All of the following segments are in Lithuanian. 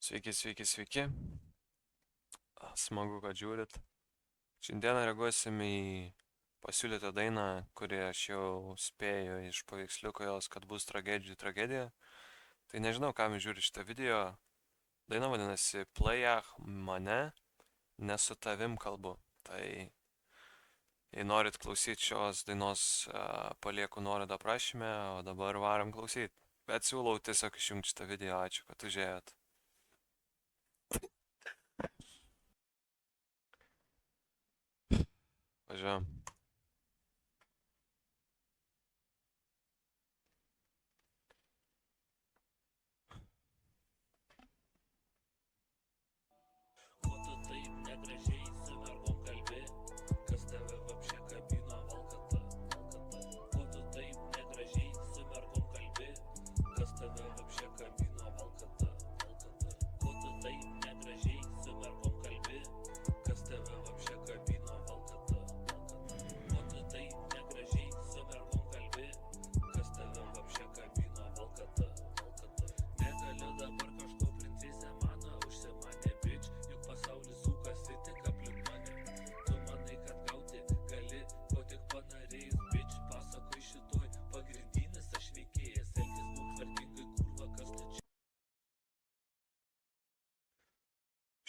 Sveiki, sveiki, sveiki. Smagu, kad žiūrit. Šiandieną reaguosim į pasiūlytą dainą, kurį aš jau spėju iš paveiksliuko jos, kad bus tragedijų tragedija. Tai nežinau, kam žiūri šitą video. Daina vadinasi Plejach mane, ne su tavim kalbu. Tai jei norit klausyti šios dainos, palieku nuorodą aprašyme, o dabar varam klausyti. Bet siūlau tiesiog išjungti šitą video, ačiū, kad užėjot. Važiuojam.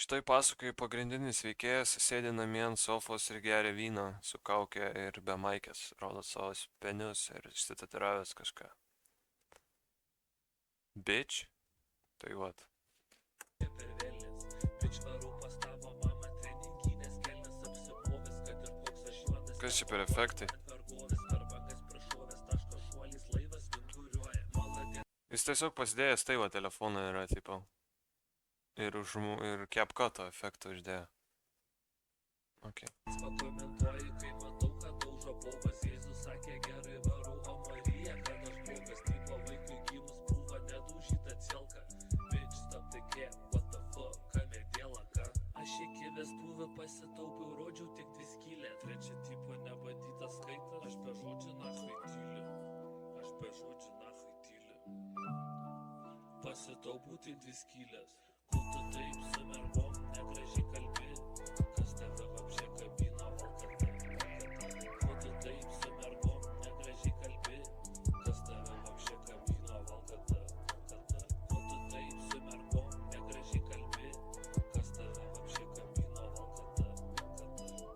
Štai pasakoju, pagrindinis veikėjas sėdi namie ant sofos ir geria vyną su kaukė ir be maikės, rodo savo spenius ir išsitatiravęs kažką. Bitch? Tai vat. Kas čia per efektai? Jis tiesiog pasidėjęs tai va telefoną yra, tipo. Ir CapCut'o efektą uždėjo. Ok. Pakomentuoju, kai matau, kad daužo bobas, Jėzus sakė gerai varau, o Marija, kad aš blogas, tipo vaikui gimus buvo nedaužyta celka. Bitch, stop the cap, what the fuck, kame dėlaka. Aš iki vestuvių pasitaupiau, rodžiau tik 2 skylę. Trečia tipo nebandyta skaita, aš be žodžių nachai tyliu. Pasitaupiau tik 2 skylės. Ko tu taip su mergom negražiai kalbi, kas tave vapšė kabino valkata. Ko tu taip su mergom negražiai kalbi, kas tave vapšė kabino valkata. Ko tu taip su mergom negražiai kalbi, kas tave vapšė kabino valkata.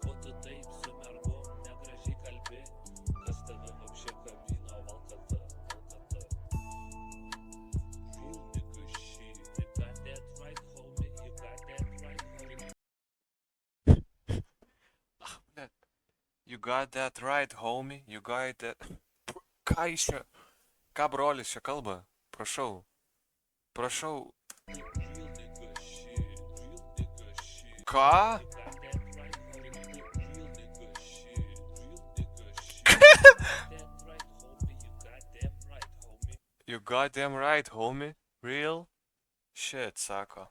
Ko tu taip su mergom negražiai kalbi, kas tave vapšė kabino valkata. You got that right, homie. You got that... Ką iš čia? Ką brolis čia kalba? Prašau. Prašau. Ką? You got them right, homie. Real shit, sako.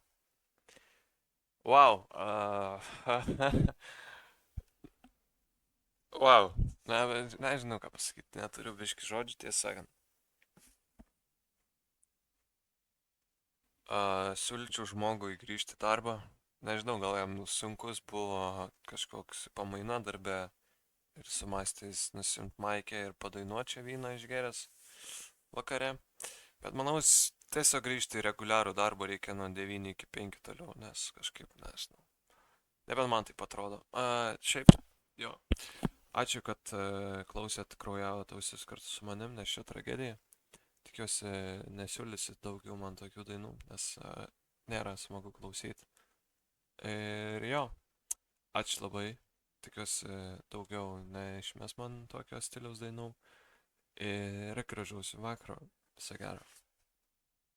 Wow. Wow. Nežinau ką pasakyti, neturiu biški žodžių, tiesą sakant. Siūlyčiau žmogui grįžti į darbą. Nežinau, gal jam sunkus buvo kažkoks pamaina darbe ir sumastys nusimt maikę ir padainuot čia vyną išgeręs vakare. Bet manau, tiesiog grįžti į reguliarų darbą reikia nuo 9 iki 5 toliau, nes kažkaip, nežinau. Nebent man taip atrodo. Šiaip, jo. Ačiū, kad klausėt, kraujavot ausis kartu su manim, nes šia tragedija. Tikiuosi, nesiūlysit daugiau man tokių dainų, nes nėra smagu klausyti. Ir jo, ačiū labai. Tikiuosi, daugiau neišmes man tokio stiliaus dainų. Ir gražaus vakaro. Viso gero.